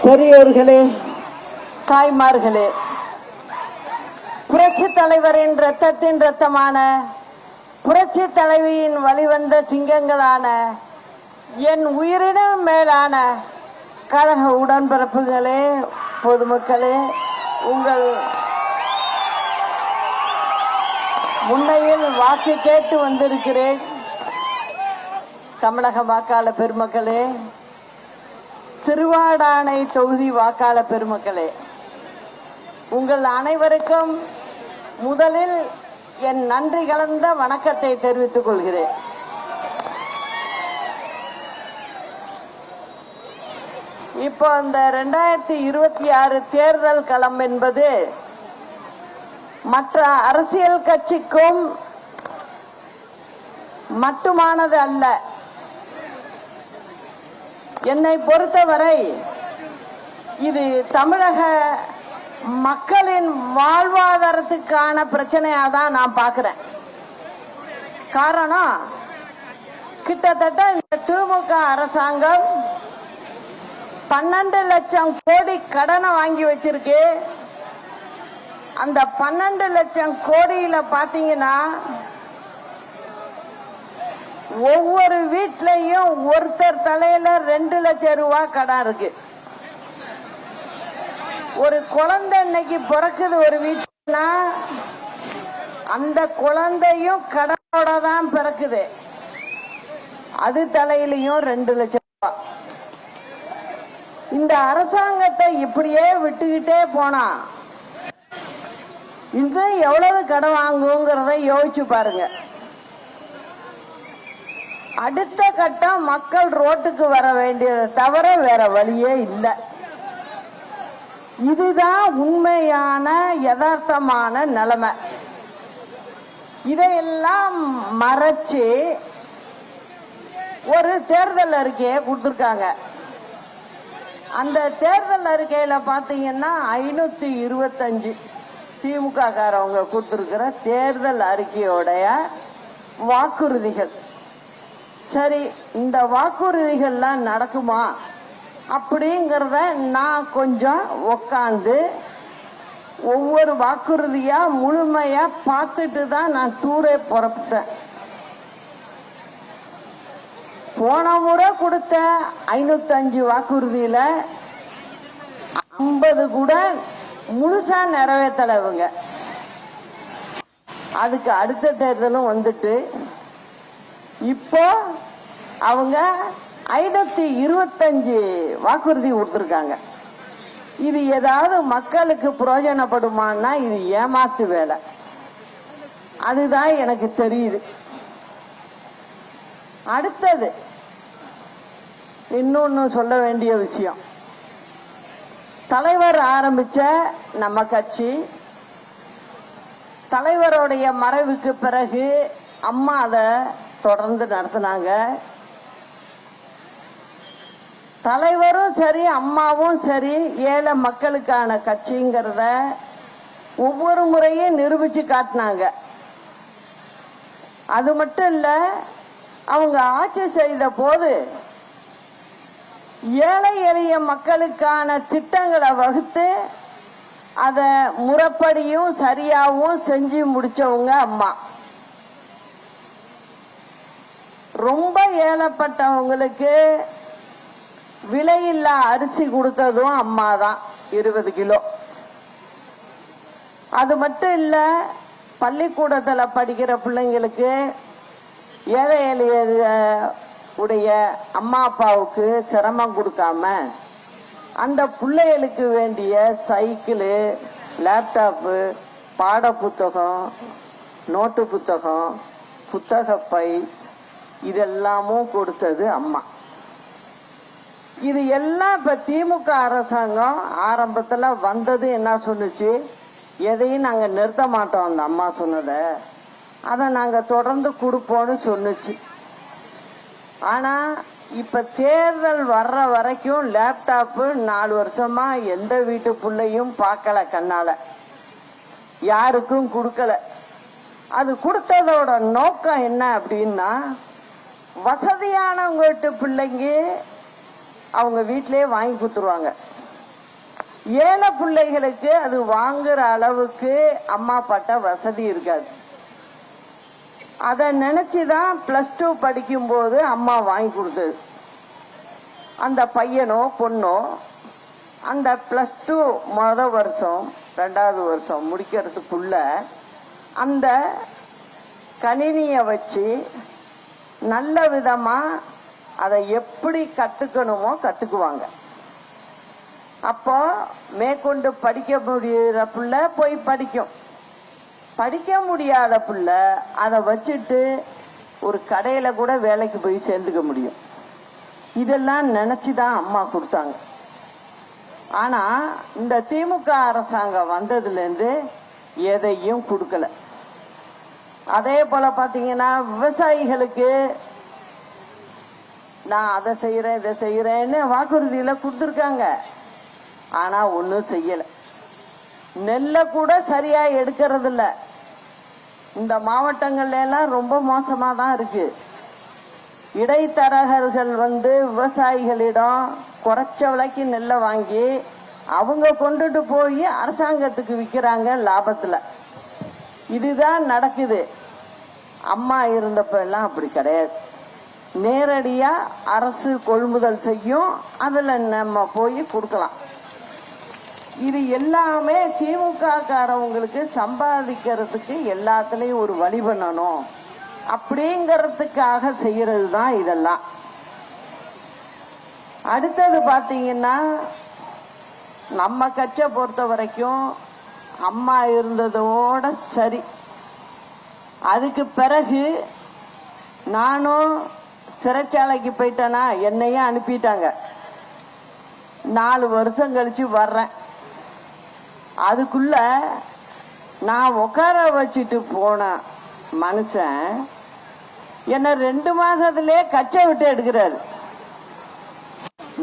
பெரியோர்களே, தாய்மார்களே, புரட்சி தலைவரின் ரத்தத்தின் ரத்தமான புரட்சி தலைவியின் வழிவந்த சிங்கங்களான என் உயிரினும் மேலான கழக உடன்பிறப்புகளே, பொதுமக்களே, உங்கள் முன்னையில் வாக்கு கேட்டு வந்திருக்கிறேன். தமிழக வாக்காளர் பெருமக்களே, திருவாடானை தொகுதி வாக்காளர் பெருமக்களே, உங்கள் அனைவருக்கும் முதலில் என் நன்றி கலந்த வணக்கத்தை தெரிவித்துக் கொள்கிறேன். இப்போ இந்த 2026 தேர்தல் களம் என்பது மற்ற அரசியல் கட்சிக்கும் மட்டுமானது அல்ல. என்னை பொறுத்தவரை இது தமிழக மக்களின் வாழ்வாதாரத்துக்கான பிரச்சனையாக தான் நான் பார்க்கிறேன். காரணம், கிட்டத்தட்ட இந்த திமுக அரசாங்கம் 12 லட்சம் கோடி கடனை வாங்கி வச்சிருக்கு. அந்த 12 லட்சம் கோடியில பாத்தீங்கன்னா ஒவ்வொரு வீட்லயும் ஒருத்தர் தலையில 2 லட்சம் ரூபாய் கடன் இருக்கு. ஒரு குழந்தை இன்னைக்கு பிறக்குது ஒரு வீட்டுனா அந்த குழந்தையும் கடனோட தான் பிறக்குது. அது தலையிலையும் 2 லட்சம் ரூபாய். இந்த அரசாங்கத்தை இப்படியே விட்டுக்கிட்டே போனா இன்னும் எவ்வளவு கடன் வாங்குங்கிறத யோசிச்சு பாருங்க. அடுத்த கட்டம் மக்கள் ரோட்டுக்கு வர வேண்டியதை தவிர வேற வழியே இல்லை. இதுதான் உண்மையான யதார்த்தமான நிலைமை. இதையெல்லாம் மறைச்சு ஒரு தேர்தல் அறிக்கையை கொடுத்திருக்காங்க. அந்த தேர்தல் அறிக்கையில பாத்தீங்கன்னா 525 திமுக காரவங்க கொடுத்திருக்கிற தேர்தல் அறிக்கையோடைய வாக்குறுதிகள். சரி, இந்த வாக்குறுதிகள்லாம் நடக்குமா அப்படிங்கறத நான் கொஞ்சம் உக்காந்து ஒவ்வொரு வாக்குறுதியா முழுமையா பார்த்துட்டு தான் நான் டூரே புறப்பட்டேன். போன முறை கொடுத்த 505 வாக்குறுதியில 50 கூட முழுசா நிறைவேற்றலவங்க. அதுக்கு அடுத்த தேர்தலும் வந்துட்டு இப்போ அவங்க 525 வாக்குறுதி கொடுத்திருக்காங்க. இது ஏதாவது மக்களுக்கு பிரயோஜனப்படுமான்னா இது ஏமாத்து வேலை. அதுதான் எனக்கு தெரியுது. அடுத்தது இன்னொன்னு சொல்ல வேண்டிய விஷயம், தலைவர் ஆரம்பிச்ச நம்ம கட்சி தலைவருடைய மறைவுக்கு பிறகு அம்மா அதை தொடர்ந்து நடத்தினாங்க. தலைவரும் சரி அம்மாவும் சரி ஏழை மக்களுக்கான கட்சிங்கிறத ஒவ்வொரு முறையும் நிரூபிச்சு காட்டினாங்க. அது மட்டும் இல்ல, அவங்க ஆட்சி செய்த போது ஏழை எளிய மக்களுக்கான திட்டங்களை வகுத்து அதை முறைப்படியும் சரியாகவும் செஞ்சு முடிச்சவங்க அம்மா. ரொம்ப ஏழைப்பட்டவங்களுக்கு விலையில்லா அரிசி கொடுத்ததும் அம்மா தான், 20 கிலோ. அது மட்டும் இல்ல, பள்ளிக்கூடத்துல படிக்கிற பிள்ளைங்களுக்கு ஏழை எளிய உடைய அம்மா அப்பாவுக்கு சிரமம் கொடுக்காம அந்த பிள்ளைகளுக்கு வேண்டிய சைக்கிள், லேப்டாப்பு, பாட புத்தகம், நோட்டு புத்தகம், புத்தகப்பை இதெல்லாமும் கொடுத்தது அம்மா. இது எல்லாம் இப்ப திமுக அரசாங்கம் ஆரம்பத்துல வந்தது என்ன சொன்னுச்சு, எதையும் நாங்க நிறுத்த மாட்டோம், அந்த அம்மா சொன்னதை அதை நாங்க தொடர்ந்து கொடுப்போம்னு சொன்னுச்சு. ஆனா இப்ப தேர்தல் வர்ற வரைக்கும் லேப்டாப்பு 4 வருஷமா எந்த வீட்டு பிள்ளையும் பார்க்கல, கண்ணால யாருக்கும் கொடுக்கல. அது கொடுத்ததோட நோக்கம் என்ன அப்படின்னா, வசதியானவங்க வீட்டு பிள்ளைங்க அவங்க வீட்டிலேயே வாங்கி கொடுத்துருவாங்க. ஏழை பிள்ளைகளுக்கு அது வாங்குற அளவுக்கு அம்மா பட்ட வசதி இருக்காது. அதை நினைச்சுதான் +2 படிக்கும் போது அம்மா வாங்கி கொடுத்தது. அந்த பையனோ பொண்ணோ அந்த +2 முதல் வருஷம் 2வது வருஷம் முடிக்கிறதுக்குள்ள அந்த கணினியை வச்சு நல்ல விதமா அதை எப்படி கத்துக்கணுமோ கத்துக்குவாங்க. அப்போ மேற்கொண்டு படிக்க முடியாத பிள்ளை போய் படிக்கும், படிக்க முடியாத பிள்ளை அதை வச்சுட்டு ஒரு கடையில கூட வேலைக்கு போய் சேர்ந்துக்க முடியும். இதெல்லாம் நினைச்சுதான் அம்மா கொடுத்தாங்க. ஆனா இந்த திமுக அரசாங்கம் வந்ததுல இருந்து எதையும் கொடுக்கல. அதே போல பாத்தீங்கன்னா விவசாயிகளுக்கு நான் அதை செய்யறேன் இதை செய்யறேன்னு வாக்குறுதியில கொடுத்துருக்காங்க. ஆனா ஒன்னும் செய்யல. நெல்லை கூட சரியா எடுக்கிறது இல்ல. இந்த மாவட்டங்கள்ல எல்லாம் ரொம்ப மோசமா தான் இருக்கு. இடைத்தரகர்கள் விவசாயிகளிடம் குறைச்ச விலைக்கு நெல்லை வாங்கி அவங்க கொண்டுட்டு போய் அரசாங்கத்துக்கு விற்கிறாங்க லாபத்துல. இதுதான் நடக்குது. அம்மா இருந்தப்ப எல்லாம் அப்படி கிடையாது. நேரடியா அரசு கொள்முதல் செய்யும், அதுல நம்ம போய் கொடுக்கலாம். இது எல்லாமே திமுக காரவங்களுக்கு சம்பாதிக்கிறதுக்கு எல்லாத்துலயும் ஒரு வழி பண்ணணும் அப்படிங்கறதுக்காக செய்யறது தான் இதெல்லாம். அடுத்தது பாத்தீங்கன்னா நம்ம கட்சியை பொறுத்த வரைக்கும் அம்மா இருந்ததோட சரி. அதுக்கு பிறகு நானும் சிறைச்சாலைக்கு போயிட்டேனா என்னையும் அனுப்பிட்டாங்க. 4 வருஷம் கழிச்சு வர்றேன். அதுக்குள்ள நான் உட்கார வச்சுட்டு போன மனுஷன் என்ன 2 மாசத்திலே கட்சியை விட்டு எடுக்கிறாரு.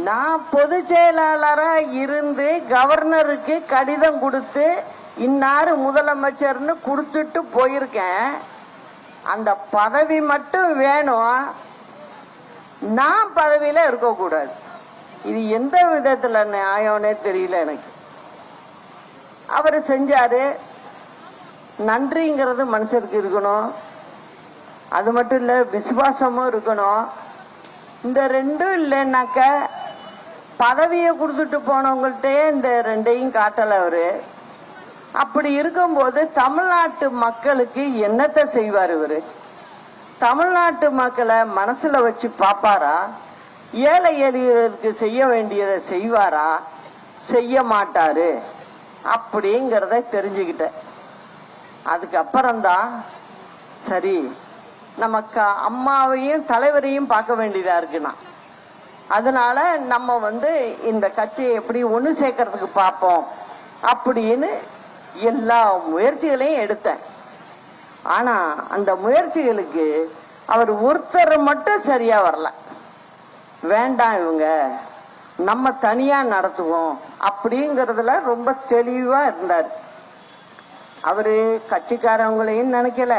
நான் பொதுச் செயலாளரா இருந்து கவர்னருக்கு கடிதம் கொடுத்து இன்னாரு முதலமைச்சர்னு கொடுத்துட்டு போயிருக்கேன். அந்த பதவி மட்டும் வேணும், நான் பதவியில இருக்கக்கூடாது. இது எந்த விதத்துல நியாயம்னே தெரியல எனக்கு. அவரு செஞ்சாரு. நன்றிங்கிறது மனுஷருக்கு இருக்கணும். அது மட்டும் இல்ல, விசுவாசமும் இருக்கணும். இந்த 2ம் இல்லைன்னாக்க பதவியை கொடுத்துட்டு போனவங்கள்ட்ட இந்த 2ஐயும் காட்டல அவரு. அப்படி இருக்கும்போது தமிழ்நாட்டு மக்களுக்கு என்னத்தை செய்வார் இவரு? தமிழ்நாட்டு மக்களை மனசுல வச்சு பாப்பாரா? ஏழை எளியவருக்கு செய்ய வேண்டியதை செய்வாரா? செய்ய மாட்டாரு அப்படிங்கறத தெரிஞ்சுக்கிட்டேன். அதுக்கப்புறம்தான் சரி, நமக்கு அம்மாவையும் தலைவரையும் பார்க்க வேண்டியதா இருக்குன்னா, அதனால நம்ம இந்த கட்சியை எப்படி ஒண்ணு சேர்க்கறதுக்கு பார்ப்போம் அப்படின்னு எல்லா முயற்சிகளையும் எடுத்தேன். ஆனா அந்த முயற்சிகளுக்கு அவர் ஒருத்தர் மட்டும் சரியா வரல. வேண்டாம், இவங்க நம்ம தனியா நடத்துவோம் அப்படிங்கறதுல ரொம்ப தெளிவா இருந்தார். அவரு கட்சிக்காரவங்களையும் நினைக்கல,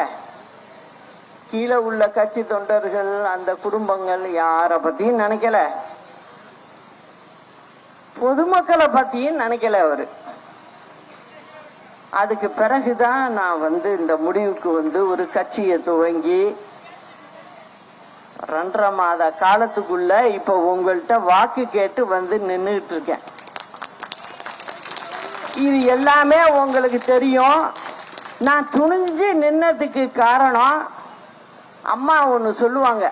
கீழே உள்ள கட்சி தொண்டர்கள் அந்த குடும்பங்கள் யார பத்தியும் நினைக்கல, பொதுமக்களை பத்தியும் நினைக்கல அவரு. அதுக்கு பிறகுதான் நான் இந்த முடிவுக்கு ஒரு கட்சியை துவங்கி 2.5 மாத காலத்துக்குள்ள இப்ப உங்கள்கிட்ட வாக்கு கேட்டு நின்னுட்டு இருக்கேன். இது எல்லாமே உங்களுக்கு தெரியும். நான் துணிஞ்சு நின்னதுக்கு காரணம் அம்மா ஒண்ணு சொல்லுவாங்க,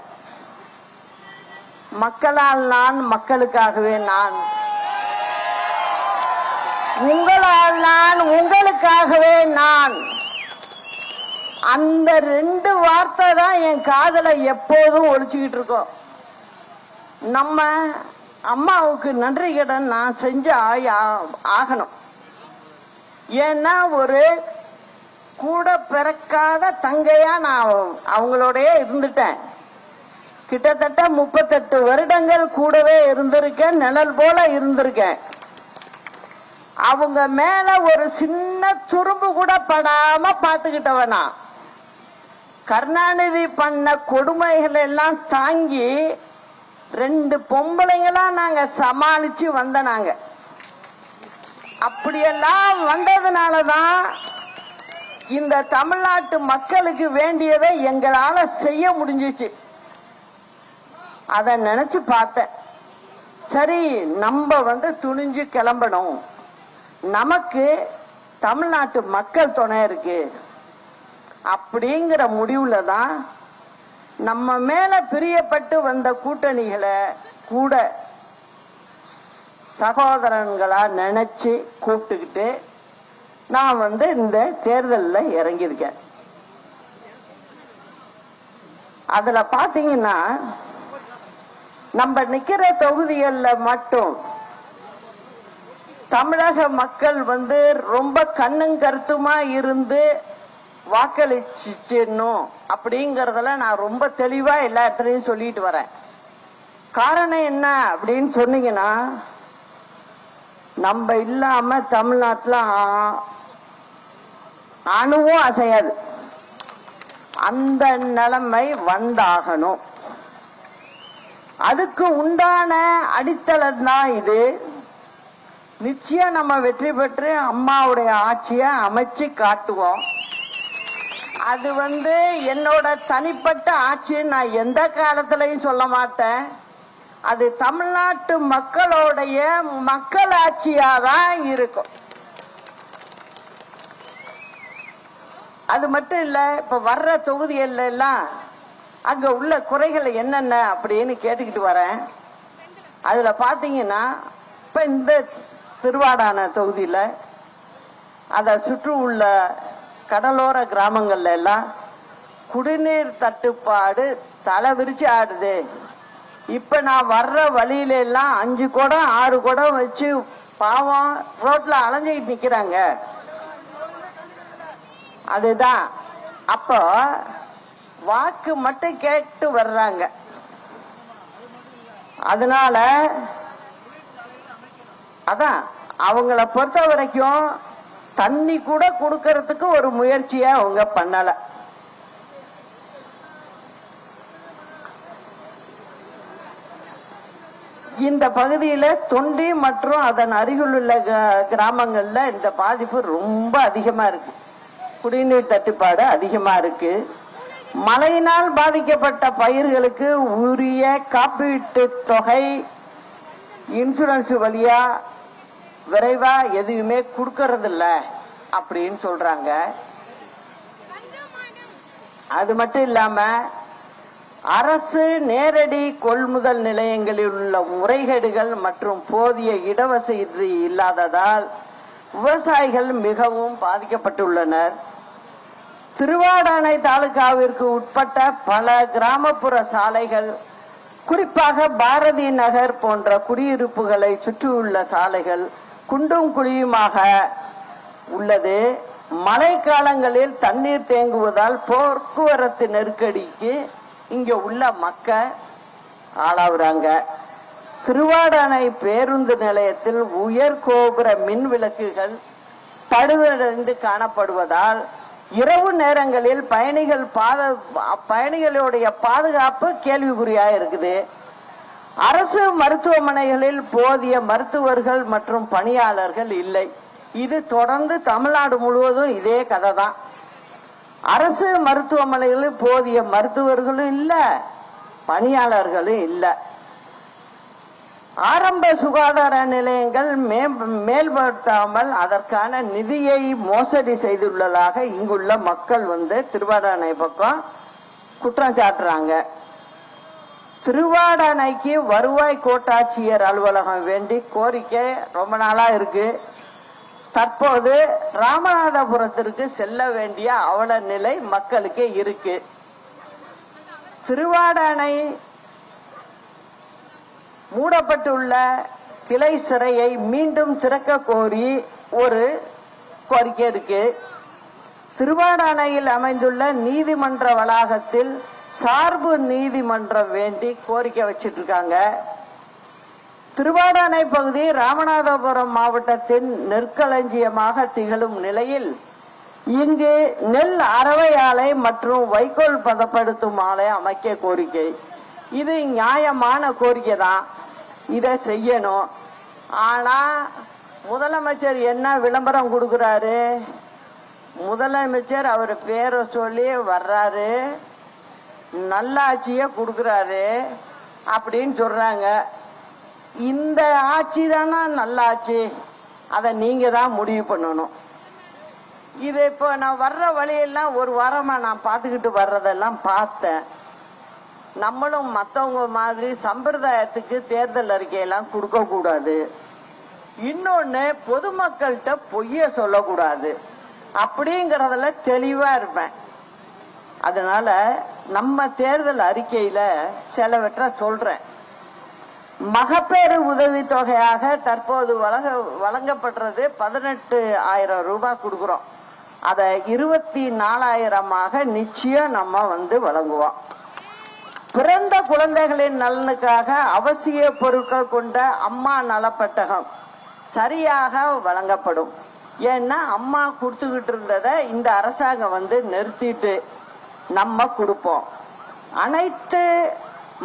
மக்களால் நான் மக்களுக்காகவே நான், உங்களால் நான் உங்களுக்காகவே நான். அந்த 2 வார்த்தை தான் என் காதுல எப்போதும் ஒலிச்சுக்கிட்டு இருக்கோம். நம்ம அம்மாவுக்கு நன்றி கடன் நான் செஞ்சு ஆகணும். ஏன்னா ஒரு கூட பிறக்காத தங்கையா நான் அவங்களோடய இருந்துட்டேன். கிட்டத்தட்ட 38 வருடங்கள் கூடவே இருந்திருக்கேன், நிழல் போல இருந்திருக்கேன். அவங்க மேல ஒரு சின்ன துரும்பு கூட படாம பாத்துக்கிட்டவனா. கருணாநிதி பண்ண கொடுமைகள் எல்லாம் தாங்கி 2 பொம்பளைங்களா நாங்க சமாளிச்சு வந்த. நாங்க அப்படியெல்லாம் வந்ததுனாலதான் இந்த தமிழ்நாட்டு மக்களுக்கு வேண்டியதை எங்களால செய்ய முடிஞ்சிச்சு. அத நினைச்சு பார்த்தேன். சரி, நம்ம துணிஞ்சு கிளம்பணும், நமக்கு தமிழ்நாட்டு மக்கள் துணை இருக்கு அப்படிங்கிற முடிவுல தான் நம்ம மேல பிரியப்பட்டு வந்த கூட்டணிகளை கூட சகோதரன்களா நினைச்சு கூப்பிட்டுக்கிட்டு நான் இந்த தேர்தலில் இறங்கியிருக்கேன். அதுல பாத்தீங்கன்னா நம்ம நிக்கிற தொகுதிகளில் மட்டும் தமிழக மக்கள் ரொம்ப கண்ணும் கருத்துமா இருந்து வாக்களிச்சிடணும் அப்படிங்கறதுல நான் ரொம்ப தெளிவா எல்லா இடத்துலயும் சொல்லிட்டு வரேன். காரணம் என்ன அப்படின்னு சொன்னீங்கன்னா, நம்ம இல்லாம தமிழ்நாட்டுல அணுவும் அசையாது. அந்த நிலைமை வந்தாகணும். அதுக்கு உண்டான அடித்தளம் தான் இது. நிச்சயம் நம்ம வெற்றி பெற்று அம்மாவுடைய ஆட்சியை அமைச்சு காட்டுவோம். அது என்னோட தனிப்பட்ட ஆட்சி நான் எந்த காலத்திலையும் சொல்ல மாட்டேன். அது தமிழ்நாட்டு மக்களுடைய மக்கள் ஆட்சியாதான் இருக்கும். அது மட்டும் இல்ல, இப்ப வர்ற தொகுதிகள் எல்லாம் அங்க உள்ள குறைகள் என்னென்ன அப்படின்னு கேட்டுக்கிட்டு வரேன். அதுல பாத்தீங்கன்னா, இப்ப இந்த திருவாடான தொகுதியில அதை சுற்று உள்ள கடலோர கிராமங்கள்ல எல்லாம் குடிநீர் தட்டுப்பாடு தலை விரிச்சு ஆடுது. இப்ப நான் வர்ற வழியில எல்லாம் 5 குடம் 6 குடம் வச்சு பாவம் ரோட்ல அலைஞ்சிட்டு நிக்கிறாங்க. அதுதான் அப்போ வாக்கு மட்டும் கேட்டு வர்றாங்க. அதனால அதான் அவங்கள பொறுத்த வரைக்கும் தண்ணி கூட கொடுக்கறதுக்கு ஒரு முயற்சியை அவங்க பண்ணல. இந்த பகுதியில தொண்டி மற்றும் அதன் அருகில் உள்ள கிராமங்கள்ல இந்த பாதிப்பு ரொம்ப அதிகமா இருக்கு. குடிநீர் தட்டுப்பாடு அதிகமா இருக்கு. மழையினால் பாதிக்கப்பட்ட பயிர்களுக்கு உரிய காப்பீட்டு தொகை இன்சூரன்ஸ் வழியா விரைவா எதுவுமே கொடுக்கறது இல்ல அப்படின்னு சொல்றாங்க. அது மட்டும் இல்லாம அரசு நேரடி கொள்முதல் நிலையங்களில் உள்ள முறைகேடுகள் மற்றும் போதிய இடவசதி இல்லாததால் விவசாயிகள் மிகவும் பாதிக்கப்பட்டுள்ளனர். திருவாடானை தாலுகாவிற்கு உட்பட்ட பல கிராமப்புற சாலைகள், குறிப்பாக பாரதி நகர் போன்ற குடியிருப்புகளை சுற்றியுள்ள சாலைகள் குண்டும் குழியுமாக உள்ளது. மழை காலங்களில் தண்ணீர் தேங்குவதால் போக்குவரத்து நெருக்கடிக்கு இங்க உள்ள மக்கள் ஆளாவுறாங்க. திருவாடானை பேருந்து நிலையத்தில் உயர் கோபுர மின் விளக்குகள் பழுதடைந்து காணப்படுவதால் இரவு நேரங்களில் பயணிகளுடைய பாதுகாப்பு கேள்விக்குறியா இருக்குது. அரசு மருத்துவமனைகளில் போதிய மருத்துவர்கள் மற்றும் பணியாளர்கள் இல்லை. இது தொடர்ந்து தமிழ்நாடு முழுவதும் இதே கதை தான். அரசு மருத்துவமனைகளில் போதிய மருத்துவர்களும் இல்ல, பணியாளர்களும் இல்ல. ஆரம்ப சுகாதார நிலையங்கள் மேம்படுத்தாமல் அதற்கான நிதியை மோசடி செய்துள்ளதாக இங்குள்ள மக்கள் திருவாடானை பக்கம் குற்றம் சாட்டுறாங்க. திருவாடானைக்கு வருவாய் கோட்டாட்சியர் அலுவலகம் வேண்டி கோரிக்கை ரொம்ப நாளா இருக்கு. தற்போது ராமநாதபுரத்திற்கு செல்ல வேண்டிய அவல நிலை மக்களுக்கு இருக்கு. திருவாடானை மூடப்பட்டுள்ள கிளை சிறையை மீண்டும் திறக்க கோரி ஒரு கோரிக்கை இருக்கு. திருவாடானையில் அமைந்துள்ள நீதிமன்ற வளாகத்தில் சார்பு நீதிமன்றம் வேண்டி கோரிக்கை வச்சிட்டு இருக்காங்க. திருவாடானை பகுதி ராமநாதபுரம் மாவட்டத்தின் நெற்களஞ்சியமாக திகழும் நிலையில் இங்கு நெல் அரவை ஆலை மற்றும் வைக்கோல் பதப்படுத்தும் ஆலை அமைக்க கோரிக்கை. இது நியாயமான கோரிக்கை தான், இதை செய்யணும். ஆனா முதலமைச்சர் என்ன விளம்பரம் கொடுக்கிறாரு? முதலமைச்சர் அவர் பேரை சொல்லி வர்றாரு, நல்லாட்சிய கொடுக்கிறாரு அப்படின்னு சொல்றாங்க. இந்த ஆட்சி தானா நல்லாட்சி? அதை நீங்க தான் முடிவு பண்ணணும். இது இப்ப நான் வர்ற வழியெல்லாம் ஒரு வாரமா நான் பார்த்துக்கிட்டு வர்றதெல்லாம் பார்த்தேன். நம்மளும் மற்றவங்க மாதிரி சம்பிரதாயத்துக்கு தேர்தல் அறிக்கையெல்லாம் கொடுக்க கூடாது. இன்னொன்னு, பொதுமக்கள்கிட்ட பொய்ய சொல்லக்கூடாது அப்படிங்கறதுல தெளிவா இருப்பேன். அதனால நம்ம தேர்தல் அறிக்கையில சிலவற்றை சொல்றேன். மகப்பேறு உதவித்தொகையாக தற்போது வழங்கப்படுறது 18,000 ரூபாய் கொடுக்கிறோம். அதை 24,000 நிச்சயம் நம்ம வழங்குவோம். பிறந்த குழந்தைகளின் நலனுக்காக அவசிய பொருட்கள் கொண்ட அம்மா நலப்பட்டகம் சரியாக வழங்கப்படும். ஏன்னா அம்மா கொடுத்துக்கிட்டு இருந்ததை இந்த அரசாங்கம் நிறுத்திட்டு நம்ம கொடுப்போம். அனைத்து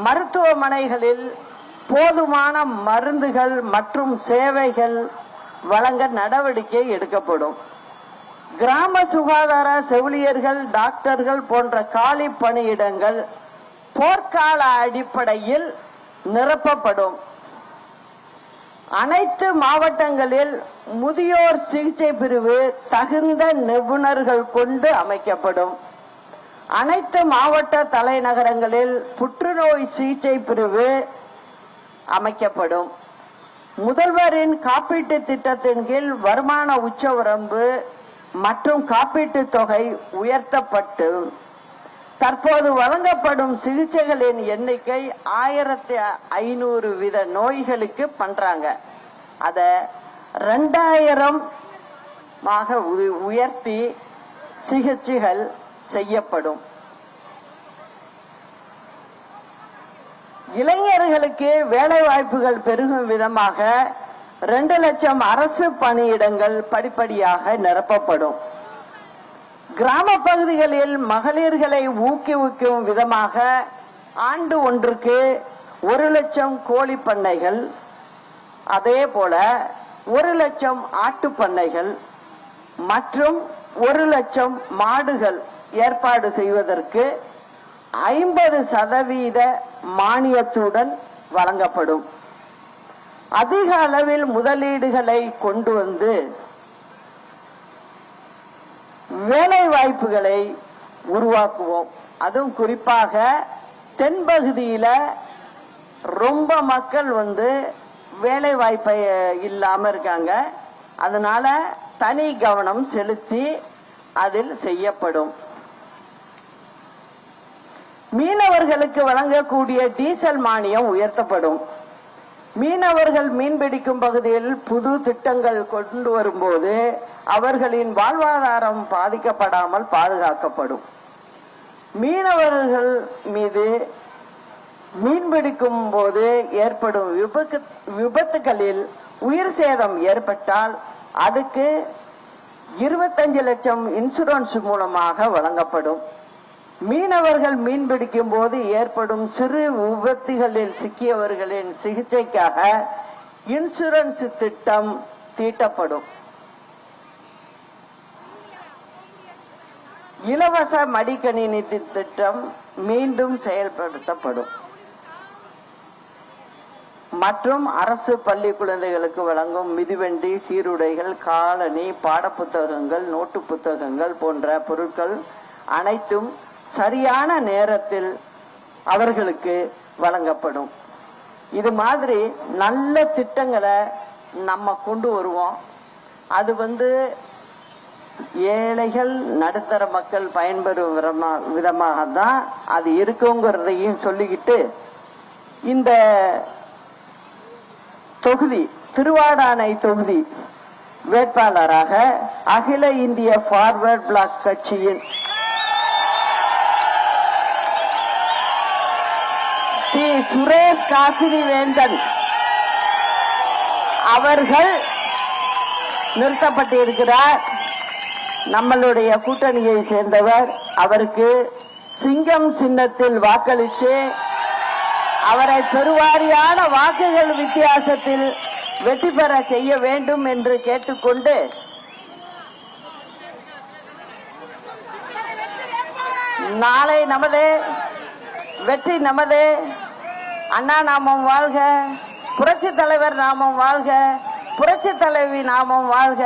மருத்துவமனைகளில் போதுமான மருந்துகள் மற்றும் சேவைகள் வழங்க நடவடிக்கை எடுக்கப்படும். கிராம சுகாதார செவிலியர்கள், டாக்டர்கள் போன்ற காலி பணியிடங்கள் போர்க்கால அடிப்படையில் நிரப்பப்படும். அனைத்து மாவட்டங்களில் முதியோர் சிகிச்சை பிரிவு தகுந்த நிபுணர்கள் கொண்டு அமைக்கப்படும். அனைத்து மாவட்ட தலைநகரங்களில் புற்றுநோய் சிகிச்சை பிரிவு அமைக்கப்படும். முதல்வரின் காப்பீட்டு திட்டத்தின் கீழ் வருமான உச்சவரம்பு மற்றும் காப்பீட்டு தொகை உயர்த்தப்பட்டு தற்போது வழங்கப்படும் சிகிச்சைகளின் எண்ணிக்கை 1500 வித நோய்களுக்கு பண்றாங்க. அத 2000 உயர்த்தி சிகிச்சைகள் செய்யப்படும். இளைஞர்களுக்கு வேலை வாய்ப்புகள் பெருகும் விதமாக 2 லட்சம் அரசு பணியிடங்கள் படிப்படியாக நிரப்பப்படும். கிராம பகுதிகளில் மகளிர்களை ஊக்குவிக்கும் விதமாக ஆண்டு ஒன்றுக்கு 1 லட்சம் கோழி பண்ணைகள், அதே போல 1 லட்சம் ஆட்டு பண்ணைகள் மற்றும் 1 லட்சம் மாடுகள் ஏற்பாடு செய்வதற்கு 50% மானியத்துடன் வழங்கப்படும். அதிக அளவில் முதலீடுகளை கொண்டு வந்து வேலை வாய்ப்புகளை உருவாக்குவோம். அதுவும் குறிப்பாக தென்பகுதியில ரொம்ப மக்கள் வேலை வாய்ப்பை இல்லாம இருக்காங்க. அதனால தனி கவனம் செலுத்தி அதில் செய்யப்படும். மீனவர்களுக்கு வழங்கக்கூடிய டீசல் மானியம் உயர்த்தப்படும். மீனவர்கள் மீன்பிடிக்கும் பகுதியில் புது திட்டங்கள் கொண்டு வரும்போது அவர்களின் வாழ்வாதாரம் பாதிக்கப்படாமல் பாதுகாக்கப்படும். மீனவர்கள் மீது மீன்பிடிக்கும் போது ஏற்படும் விபத்துகளில் உயிர் சேதம் ஏற்பட்டால் அதுக்கு 25 லட்சம் இன்சூரன்ஸ் மூலமாக வழங்கப்படும். மீனவர்கள் மீன்பிடிக்கும் போது ஏற்படும் சிறு விபத்துகளில் சிக்கியவர்களின் சிகிச்சைக்காக இன்சூரன்ஸ் திட்டம் தீட்டப்படும். இலவச மடிக்கணினி திட்டம் மீண்டும் செயல்படுத்தப்படும். மற்றும் அரசு பள்ளி குழந்தைகளுக்கு வழங்கும் மிதிவண்டி, சீருடைகள், காலணி, பாடப்புத்தகங்கள், நோட்டு புத்தகங்கள் போன்ற பொருட்கள் அனைத்தும் சரியான நேரத்தில் அவர்களுக்கு வழங்கப்படும். இது மாதிரி நல்ல திட்டங்களை நம்ம கொண்டு வருவோம். அது ஏழைகள், நடுத்தர மக்கள் பயன்பெறும் விதமாக தான் அது இருக்குங்கிறதையும் சொல்லிக்கிட்டு, இந்த தொகுதி திருவாடானை தொகுதி வேட்பாளராக அகில இந்திய ஃபார்வர்ட் பிளாக் கட்சியின் சுரேஷ் காசினி வேந்தன் அவர்கள் நிறுத்தப்பட்டிருக்கிறார். நம்மளுடைய கூட்டணியை சேர்ந்தவர். அவருக்கு சிங்கம் சின்னத்தில் வாக்களித்து அவரை பெருவாரியான வாக்குகள் வித்தியாசத்தில் வெற்றி பெற செய்ய வேண்டும் என்று கேட்டுக்கொண்டு நாளை நமது வெற்றி நமது. அண்ணா நாமம் வாழ்க, புரட்சி தலைவர் நாமம் வாழ்க, புரட்சி தலைவி நாமம் வாழ்க.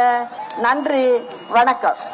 நன்றி, வணக்கம்.